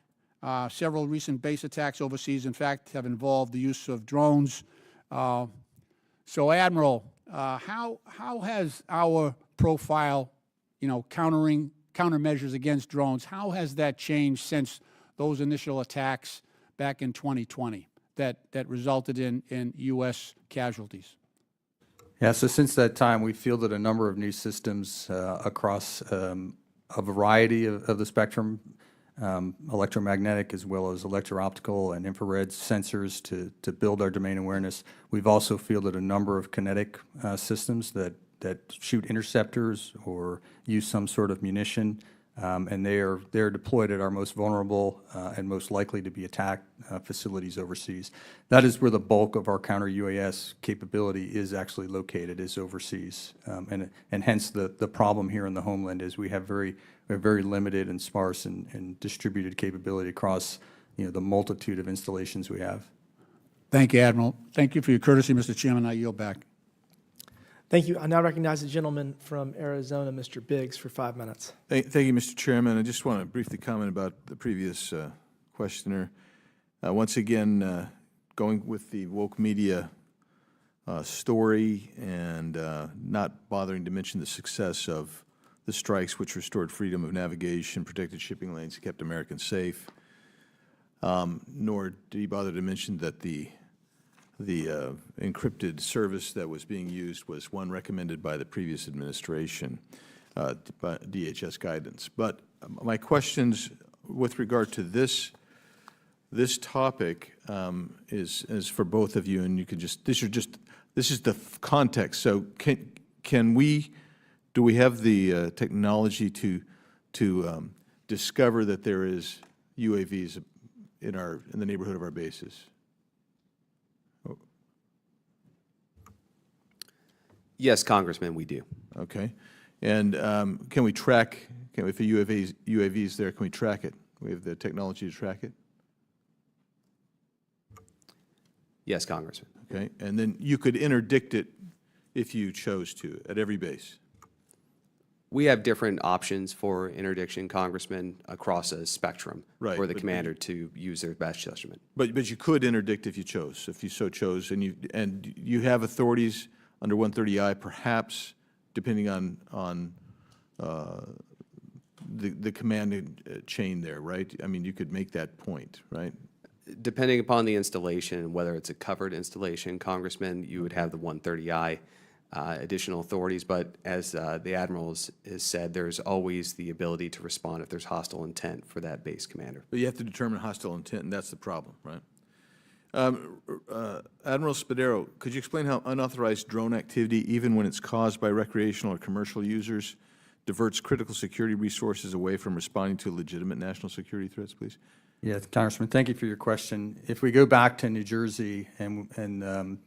Several recent base attacks overseas, in fact, have involved the use of drones. So, Admiral, how has our profile, countermeasures against drones, how has that changed since those initial attacks back in 2020 that resulted in U.S. casualties? Yeah, so since that time, we've fielded a number of new systems across a variety of the spectrum, electromagnetic as well as electro-optical and infrared sensors to build our domain awareness. We've also fielded a number of kinetic systems that shoot interceptors or use some sort of munition, and they're deployed at our most vulnerable and most likely to be attacked facilities overseas. That is where the bulk of our counter-UAS capability is actually located, is overseas, and hence the problem here in the homeland is we have very limited and sparse and distributed capability across the multitude of installations we have. Thank you, Admiral. Thank you for your courtesy, Mr. Chairman. I yield back. Thank you. I now recognize the gentleman from Arizona, Mr. Biggs, for 5 minutes. Thank you, Mr. Chairman. I just want to briefly comment about the previous questioner. Once again, going with the woke media story and not bothering to mention the success of the strikes which restored freedom of navigation, protected shipping lanes, kept Americans safe. Nor did he bother to mention that the encrypted service that was being used was one recommended by the previous administration, by DHS guidance. But my questions with regard to this topic is for both of you, and you can just this is the context. So do we have the technology to discover that there is UAVs in the neighborhood of our bases? Yes, Congressman, we do. Okay. And can we track, if a UAV is there, can we track it? We have the technology to track it? Yes, Congressman. Okay. And then you could interdict it if you chose to at every base? We have different options for interdiction, Congressman, across a spectrum Right, for the but- commander to use their best judgment. But you could interdict if you chose, if you so chose, and you have authorities under 130I, perhaps, depending on the command chain there, right? I mean, you could make that point, right? Depending upon the installation, whether it's a covered installation, Congressman, you would have the 130I additional authorities. But as the Admiral has said, there's always the ability to respond if there's hostile intent for that base commander. But you have to determine hostile intent, and that's the problem, right? Admiral Spedero, could you explain how unauthorized drone activity, even when it's caused by recreational or commercial users, diverts critical security resources away from responding to legitimate national security threats, please? Yes, Congressman, thank you for your question. If we go back to New Jersey and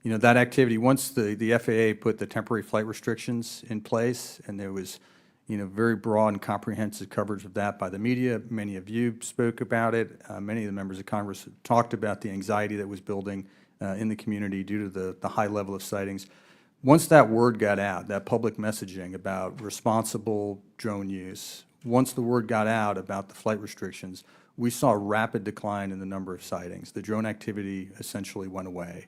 you know, that activity, once the FAA put the temporary flight restrictions in place, and there was, you know, very broad and comprehensive coverage of that by the media. Many of you spoke about it. Many of the members of Congress talked about the anxiety that was building in the community due to the high level of sightings. Once that word got out, that public messaging about responsible drone use, once the word got out about the flight restrictions, we saw a rapid decline in the number of sightings. The drone activity essentially went away.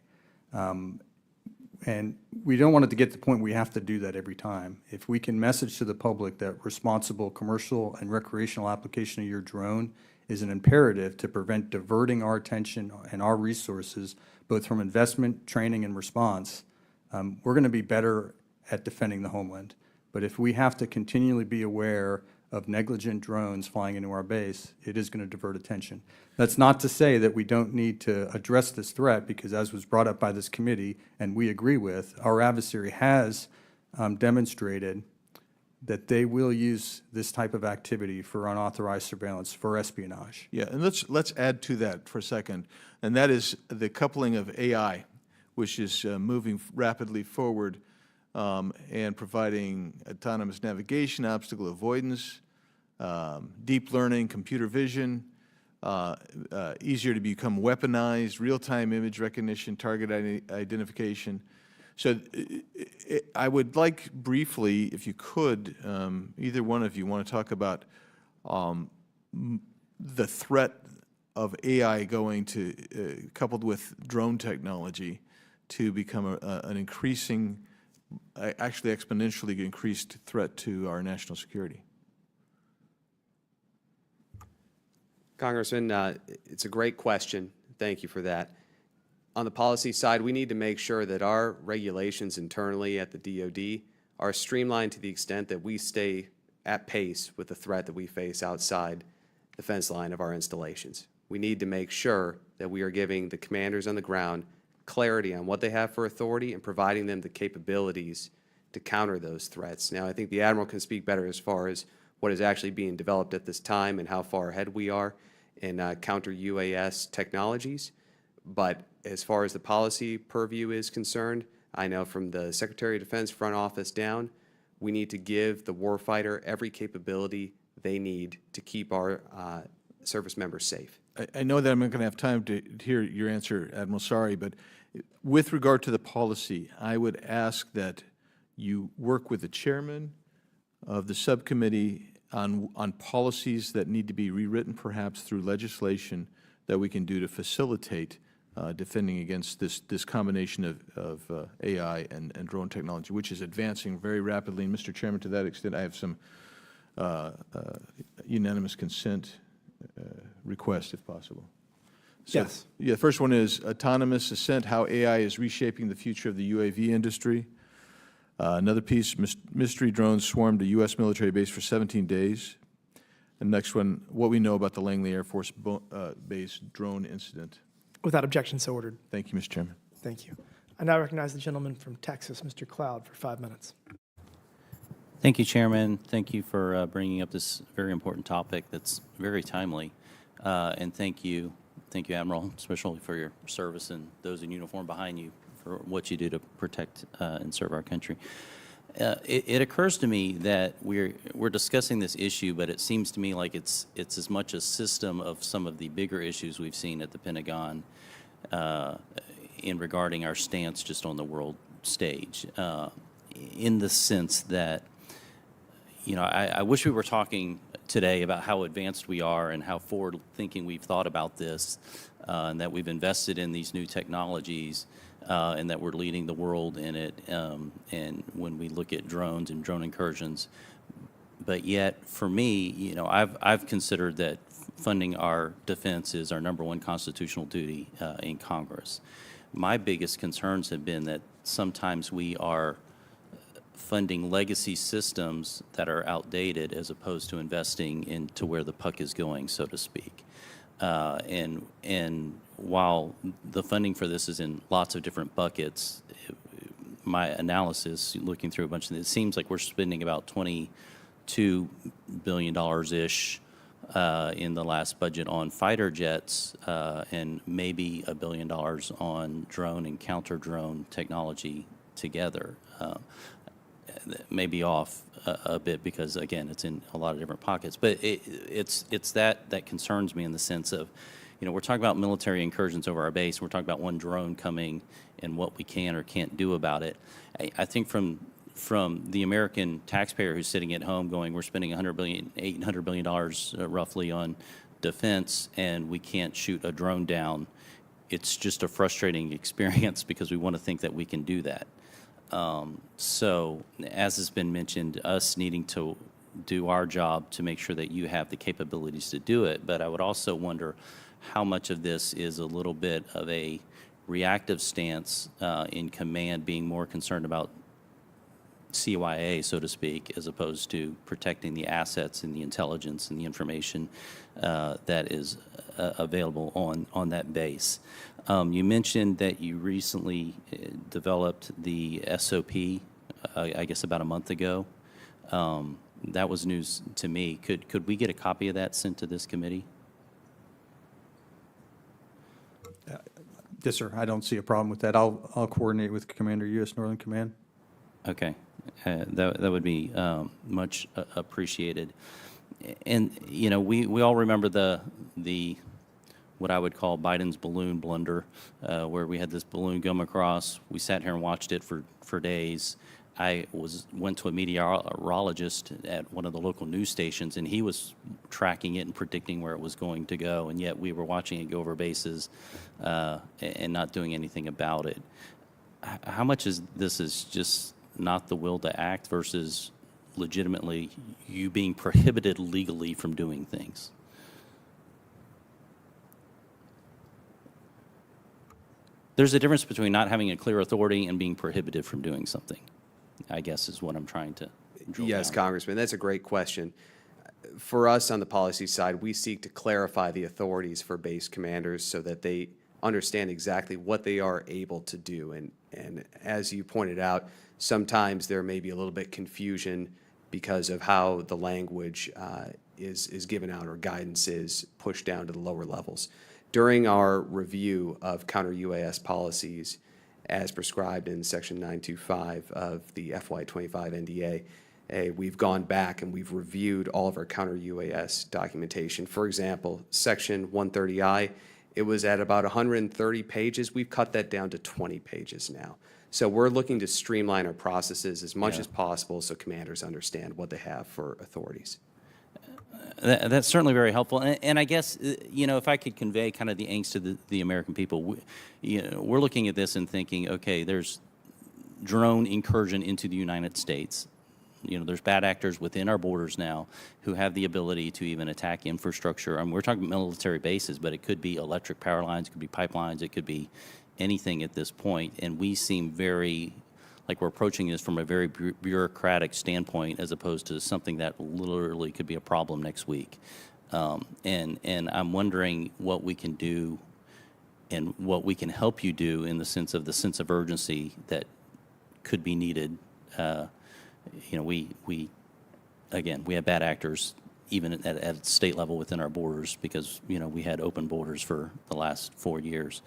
And we don't want it to get to the point we have to do that every time. If we can message to the public that responsible commercial and recreational application of your drone is an imperative to prevent diverting our attention and our resources, both from investment, training, and response, we're going to be better at defending the homeland. But if we have to continually be aware of negligent drones flying into our base, it is going to divert attention. That's not to say that we don't need to address this threat, because as was brought up by this committee, and we agree with, our adversary has demonstrated that they will use this type of activity for unauthorized surveillance, for espionage. Yeah, and let's add to that for a second, and that is the coupling of AI, which is moving rapidly forward and providing autonomous navigation, obstacle avoidance, deep learning, computer vision, easier to become weaponized, real-time image recognition, target identification. So I would like briefly, if you could, either one of you want to talk about the threat of AI going to, coupled with drone technology, to become an increasing, actually exponentially increased threat to our national security. Congressman, it's a great question. Thank you for that. On the policy side, we need to make sure that our regulations internally at the DoD are streamlined to the extent that we stay at pace with the threat that we face outside the fence line of our installations. We need to make sure that we are giving the commanders on the ground clarity on what they have for authority and providing them the capabilities to counter those threats. Now, I think the Admiral can speak better as far as what is actually being developed at this time and how far ahead we are in counter UAS technologies. But as far as the policy purview is concerned, I know from the Secretary of Defense front office down, we need to give the warfighter every capability they need to keep our service members safe. I know that I'm not going to have time to hear your answer, Admiral, sorry, but With regard to the policy, I would ask that you work with the chairman of the subcommittee on policies that need to be rewritten, perhaps through legislation that we can do to facilitate defending against this combination of AI and drone technology, which is advancing very rapidly. And Mr. Chairman, to that extent, I have some unanimous consent request, if possible. So, Yes. Yeah, the first one is autonomous ascent, how AI is reshaping the future of the UAV industry. Another piece, mystery drones swarmed a U.S. military base for 17 days. And next one, what we know about the Langley Air Force Base drone incident. Without objection, so ordered. Thank you, Mr. Chairman. Thank you. I now recognize the gentleman from Texas, Mr. Cloud, for 5 minutes. Thank you, Chairman. Thank you for bringing up this very important topic that's very timely. And thank you, Admiral, especially for your service and those in uniform behind you for what you do to protect and serve our country. It occurs to me that we're discussing this issue, but it seems to me like it's as much a system of some of the bigger issues we've seen at the Pentagon in regarding our stance just on the world stage, in the sense that, I wish we were talking today about how advanced we are and how forward-thinking we've thought about this, and that we've invested in these new technologies, and that we're leading the world in it, and when we look at drones and drone incursions. But yet, for me, I've considered that funding our defense is our #1 constitutional duty in Congress. My biggest concerns have been that sometimes we are funding legacy systems that are outdated as opposed to investing into where the puck is going, so to speak. And while the funding for this is in lots of different buckets, my analysis, looking through a bunch of it seems like we're spending about $22 billion-ish in the last budget on fighter jets, and maybe $1 billion on drone and counter-drone technology together. Maybe off a bit because, again, it's in a lot of different pockets. But it's that concerns me in the sense of, we're talking about military incursions over our base. We're talking about one drone coming and what we can or can't do about it. I think from the American taxpayer who's sitting at home going, we're spending $800 billion roughly on defense, and we can't shoot a drone down. It's just a frustrating experience because we want to think that we can do that. So, as has been mentioned, us needing to do our job to make sure that you have the capabilities to do it, but I would also wonder how much of this is a little bit of a reactive stance in command, being more concerned about CYA, so to speak, as opposed to protecting the assets and the intelligence and the information that is available on that base. You mentioned that you recently developed the SOP, I guess about a month ago. That was news to me. Could we get a copy of that sent to this committee? Yes, sir. I don't see a problem with that. I'll coordinate with Commander, U.S. Northern Command. Okay. That would be much appreciated. And, we all remember the what I would call Biden's balloon blunder, where we had this balloon come across. We sat here and watched it for days. I went to a meteorologist at one of the local news stations, and he was tracking it and predicting where it was going to go, and yet we were watching it go over bases and not doing anything about it. How much is this is just not the will to act versus legitimately you being prohibited legally from doing things? There's a difference between not having a clear authority and being prohibited from doing something, I guess, is what I'm trying to drill Yes, down. Congressman, that's a great question. For us on the policy side, we seek to clarify the authorities for base commanders so that they understand exactly what they are able to do. And as you pointed out, sometimes there may be a little bit confusion because of how the language is given out or guidance is pushed down to the lower levels. During our review of counter-UAS policies, as prescribed in Section 925 of the FY25 NDA, we've gone back and we've reviewed all of our counter-UAS documentation. For example, Section 130I It was at about 130 pages. We've cut that down to 20 pages now. So we're looking to streamline our processes as much as possible so commanders understand what they have for authorities. That's certainly very helpful. And I guess, if I could convey kind of the angst to the American people, we're looking at this and thinking, okay, there's drone incursion into the United States. There's bad actors within our borders now who have the ability to even attack infrastructure. I mean, we're talking military bases, but it could be electric power lines, it could be pipelines, it could be anything at this point. And we seem very, like we're approaching this from a very bureaucratic standpoint as opposed to something that literally could be a problem next week. And I'm wondering what we can do and what we can help you do in the sense of urgency that could be needed. We have bad actors even at state level within our borders because, we had open borders for the last 4 years.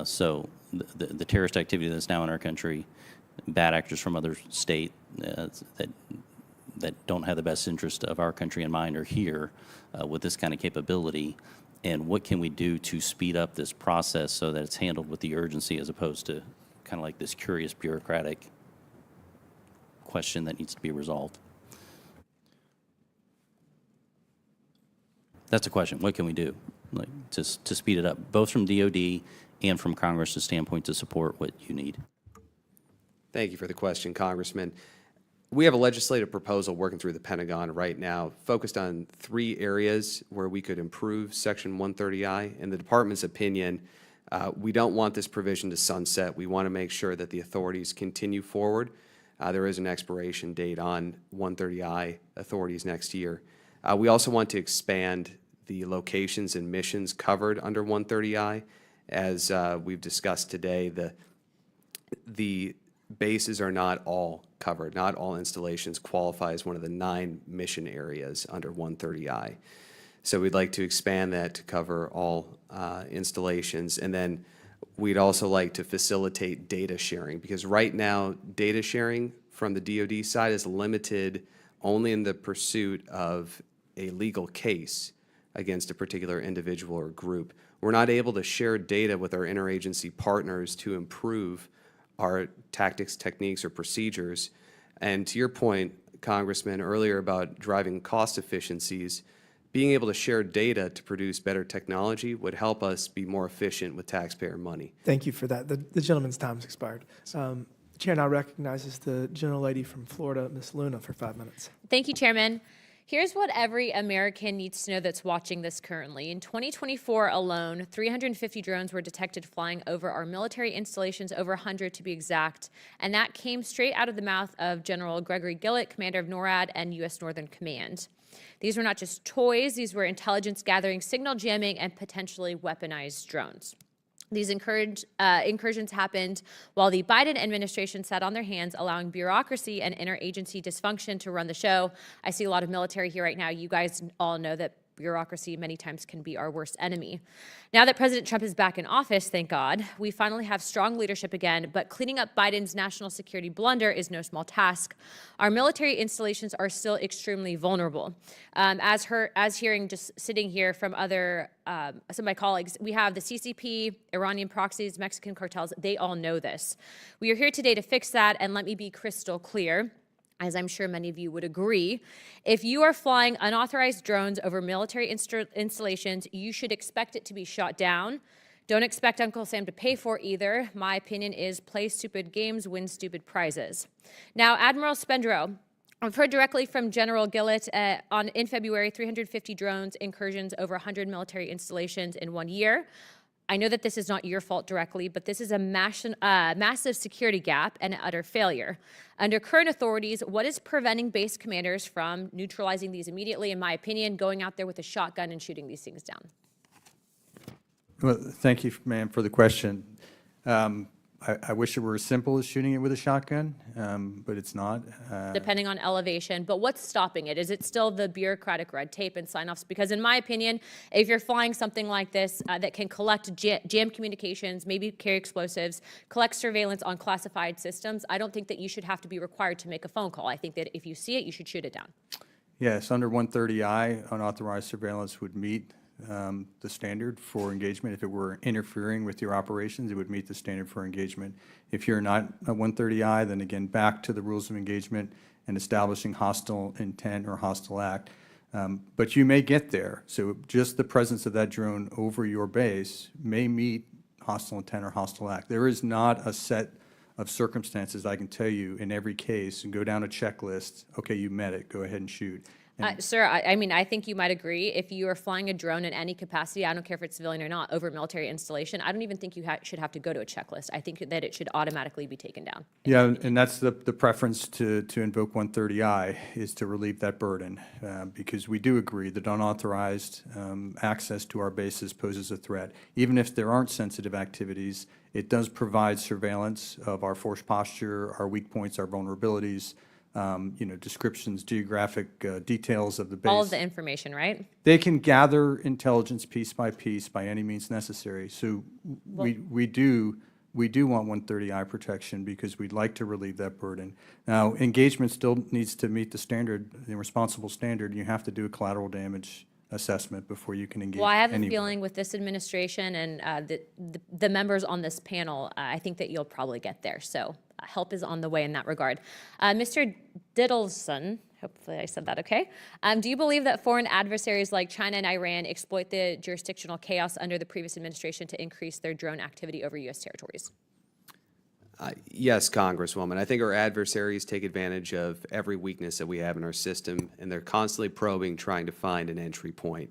So the terrorist activity that's now in our country, bad actors from other state that don't have the best interest of our country in mind are here with this kind of capability. And what can we do to speed up this process so that it's handled with the urgency as opposed to kind of like this curious bureaucratic question that needs to be resolved? That's a question. What can we do to speed it up, both from DOD and from Congress's standpoint to support what you need? Thank you for the question, Congressman. We have a legislative proposal working through the Pentagon right now focused on 3 areas where we could improve Section 130I. In the Department's opinion, we don't want this provision to sunset. We want to make sure that the authorities continue forward. There is an expiration date on 130I authorities next year. We also want to expand the locations and missions covered under 130I. As we've discussed today, the bases are not all covered. Not all installations qualify as one of the 9 mission areas under 130I. So we'd like to expand that to cover all installations. And then we'd also like to facilitate data sharing because right now data sharing from the DoD side is limited only in the pursuit of a legal case against a particular individual or group. We're not able to share data with our interagency partners to improve our tactics, techniques, or procedures. And to your point, Congressman, earlier about driving cost efficiencies, being able to share data to produce better technology would help us be more efficient with taxpayer money. Thank you for that. The gentleman's time's expired. The Chair now recognizes the gentlelady from Florida, Ms. Luna, for 5 minutes. Thank you, Chairman. Here's what every American needs to know that's watching this currently. In 2024 alone, 350 drones were detected flying over our military installations, over 100 to be exact, and that came straight out of the mouth of General Gregory Gillett, commander of NORAD and U.S. Northern Command. These were not just toys, these were intelligence gathering, signal jamming, and potentially weaponized drones. These incursions happened while the Biden administration sat on their hands, allowing bureaucracy and interagency dysfunction to run the show. I see a lot of military here right now. You guys all know that bureaucracy many times can be our worst enemy. Now that President Trump is back in office, thank God, we finally have strong leadership again, but cleaning up Biden's national security blunder is no small task. Our military installations are still extremely vulnerable. As hearing just sitting here from other some of my colleagues, we have the CCP, Iranian proxies, Mexican cartels, they all know this. We are here today to fix that, and let me be crystal clear. As I'm sure many of you would agree, if you are flying unauthorized drones over military installations, you should expect it to be shot down. Don't expect Uncle Sam to pay for either. My opinion is play stupid games, win stupid prizes. Now, Admiral Spedero, I've heard directly from General Gillett in February, 350 drones incursions over 100 military installations in 1 year. I know that this is not your fault directly, but this is a massive security gap and an utter failure. Under current authorities, what is preventing base commanders from neutralizing these immediately, in my opinion, going out there with a shotgun and shooting these things down? Well, thank you, ma'am, for the question. I wish it were as simple as shooting it with a shotgun, but it's not. Depending on elevation. But what's stopping it? Is it still the bureaucratic red tape and sign-offs? Because in my opinion, if you're flying something like this that can collect jam communications, maybe carry explosives, collect surveillance on classified systems, I don't think that you should have to be required to make a phone call. I think that if you see it, you should shoot it down. Yes, under 130I, unauthorized surveillance would meet the standard for engagement. If it were interfering with your operations, it would meet the standard for engagement. If you're not a 130I, then again, back to the rules of engagement and establishing hostile intent or hostile act. But you may get there. So just the presence of that drone over your base may meet hostile intent or hostile act. There is not a set of circumstances, I can tell you, in every case, and go down a checklist, okay, you met it, go ahead and shoot. Sir, I mean, I think you might agree. If you are flying a drone in any capacity, I don't care if it's civilian or not, over military installation, I don't even think you should have to go to a checklist. I think that it should automatically be taken down. Yeah, and that's the preference to invoke 130I, is to relieve that burden, because we do agree that unauthorized access to our bases poses a threat. Even if there aren't sensitive activities, it does provide surveillance of our force posture, our weak points, our vulnerabilities, descriptions, geographic details of the base. All of the information, right? They can gather intelligence piece by any means necessary. So we do want 130I protection because we'd like to relieve that burden. Now, engagement still needs to meet the standard, the responsible standard. You have to do a collateral damage assessment before you can engage. Well, I have a anywhere. feeling with this administration and the members on this panel, I think that you'll probably get there. So help is on the way in that regard. Mr. Ditlevson, hopefully I said that okay. Do you believe that foreign adversaries like China and Iran exploit the jurisdictional chaos under the previous administration to increase their drone activity over U.S. territories? Yes, Congresswoman. I think our adversaries take advantage of every weakness that we have in our system, and they're constantly probing, trying to find an entry point.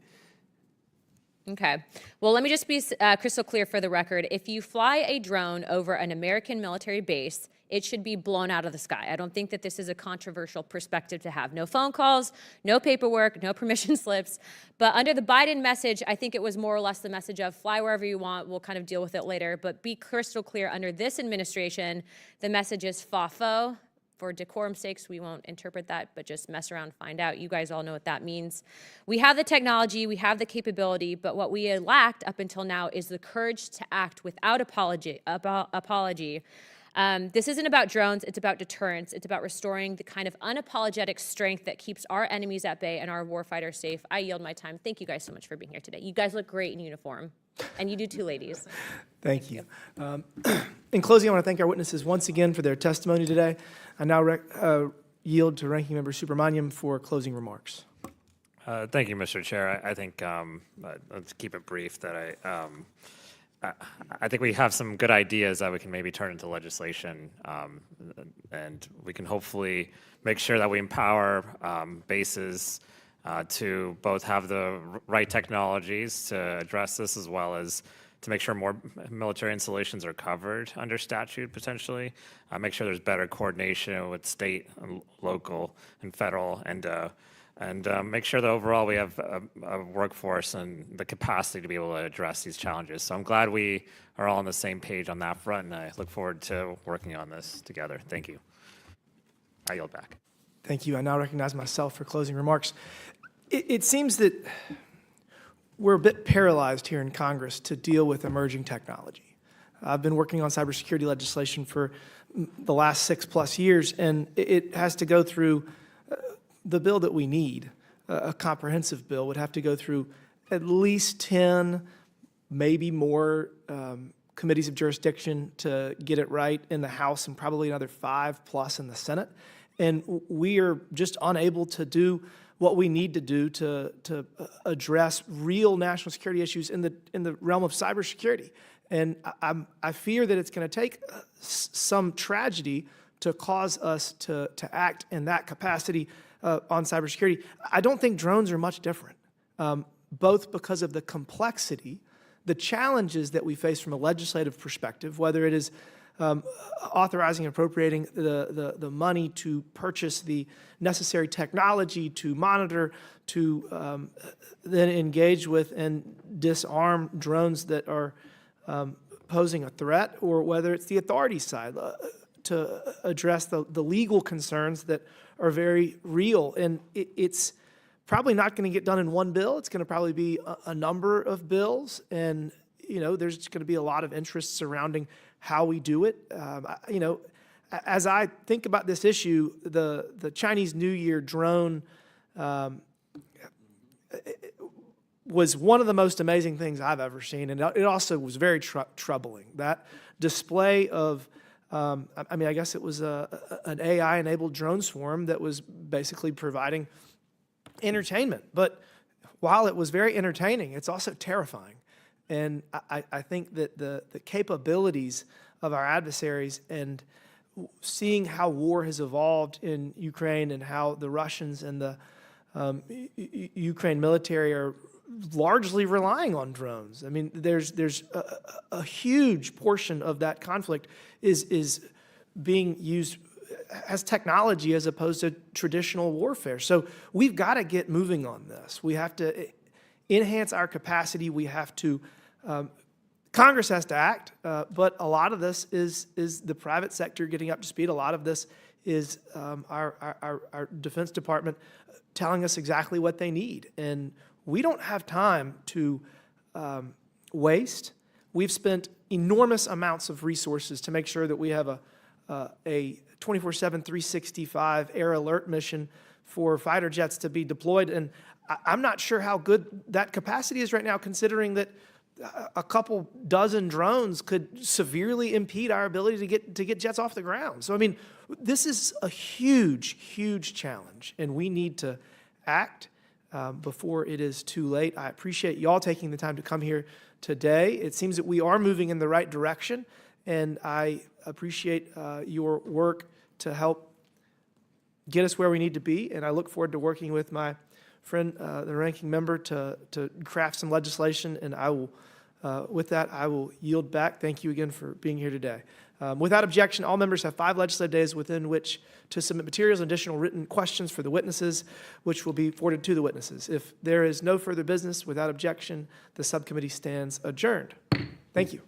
Okay. Well, let me just be crystal clear for the record. If you fly a drone over an American military base, it should be blown out of the sky. I don't think that this is a controversial perspective to have. No phone calls, no paperwork, no permission slips. But under the Biden message, I think it was more or less the message of fly wherever you want. We'll kind of deal with it later. But be crystal clear, under this administration, the message is FAFO. For decorum's sakes, we won't interpret that, but just mess around, find out. You guys all know what that means. We have the technology, we have the capability, but what we lacked up until now is the courage to act without apology. This isn't about drones, it's about deterrence. It's about restoring the kind of unapologetic strength that keeps our enemies at bay and our warfighters safe. I yield my time. Thank you guys so much for being here today. You guys look great in uniform. And you do too, ladies. Thank you. In closing, I want to thank our witnesses once again for their testimony today. I now yield to Ranking Member Subramaniam for closing remarks. Thank you, Mr. Chair. I think, let's keep it brief, that I think we have some good ideas that we can maybe turn into legislation, and we can hopefully make sure that we empower bases to both have the right technologies to address this, as well as to make sure more military installations are covered under statute potentially, make sure there's better coordination with state and local and federal, and make sure that overall we have a workforce and the capacity to be able to address these challenges. So I'm glad we are all on the same page on that front, and I look forward to working on this together. Thank you. I yield back. Thank you. I now recognize myself for closing remarks. It seems that we're a bit paralyzed here in Congress to deal with emerging technology. I've been working on cybersecurity legislation for the last 6+ years, and it has to go through the bill that we need. A comprehensive bill would have to go through at least 10, maybe more committees of jurisdiction to get it right in the House, and probably another 5+ in the Senate. And we are just unable to do what we need to do to address real national security issues in the realm of cybersecurity. And I fear that it's going to take some tragedy to cause us to act in that capacity on cybersecurity. I don't think drones are much different, both because of the complexity, the challenges that we face from a legislative perspective, whether it is authorizing and appropriating the money to purchase the necessary technology to monitor, to then engage with and disarm drones that are posing a threat, or whether it's the authority side to address the legal concerns that are very real. And it's probably not going to get done in one bill. It's going to probably be a number of bills, and there's going to be a lot of interest surrounding how we do it. As I think about this issue, the Chinese New Year drone was one of the most amazing things I've ever seen, and it also was very troubling. That display of, I mean, I guess it was an AI-enabled drone swarm that was basically providing entertainment. But while it was very entertaining, it's also terrifying. And I think that the capabilities of our adversaries and seeing how war has evolved in Ukraine and how the Russians and the Ukraine military are largely relying on drones. I mean, there's a huge portion of that conflict is being used as technology as opposed to traditional warfare. So we've got to get moving on this. We have to enhance our capacity. We have to, Congress has to act, but a lot of this is the private sector getting up to speed. A lot of this is our Defense Department telling us exactly what they need. And we don't have time to waste. We've spent enormous amounts of resources to make sure that we have a 24/7, 365 air alert mission for fighter jets to be deployed. And I'm not sure how good that capacity is right now, considering that a couple dozen drones could severely impede our ability to get jets off the ground. So, I mean, this is a huge, huge challenge, and we need to act before it is too late. I appreciate y'all taking the time to come here today. It seems that we are moving in the right direction, and I appreciate your work to help get us where we need to be, and I look forward to working with my friend, the ranking member, to craft some legislation, and I will, with that, I will yield back. Thank you again for being here today. Without objection, all members have 5 legislative days within which to submit materials and additional written questions for the witnesses, which will be forwarded to the witnesses. If there is no further business, without objection, the subcommittee stands adjourned. Thank you.